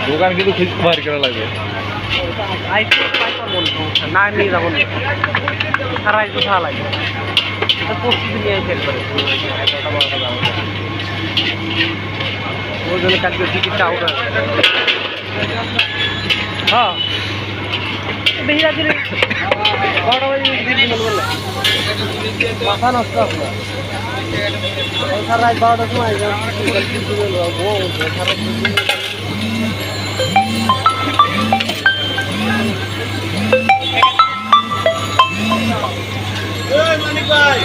দোকান কিন্তু খুব বাইর করা লাগবে না নিয়ে যাবো সারা একটু ভালো লাগে প্রস্তুতি নিয়ে ফেল করে ওই জন্য কালকে টিকিটটা আউট হ্যাঁ বেহিরা দিলে 12টা বাজে বললে মাথা নষ্ট আপনার সারা রাত 12টার সময় মানিক ভাই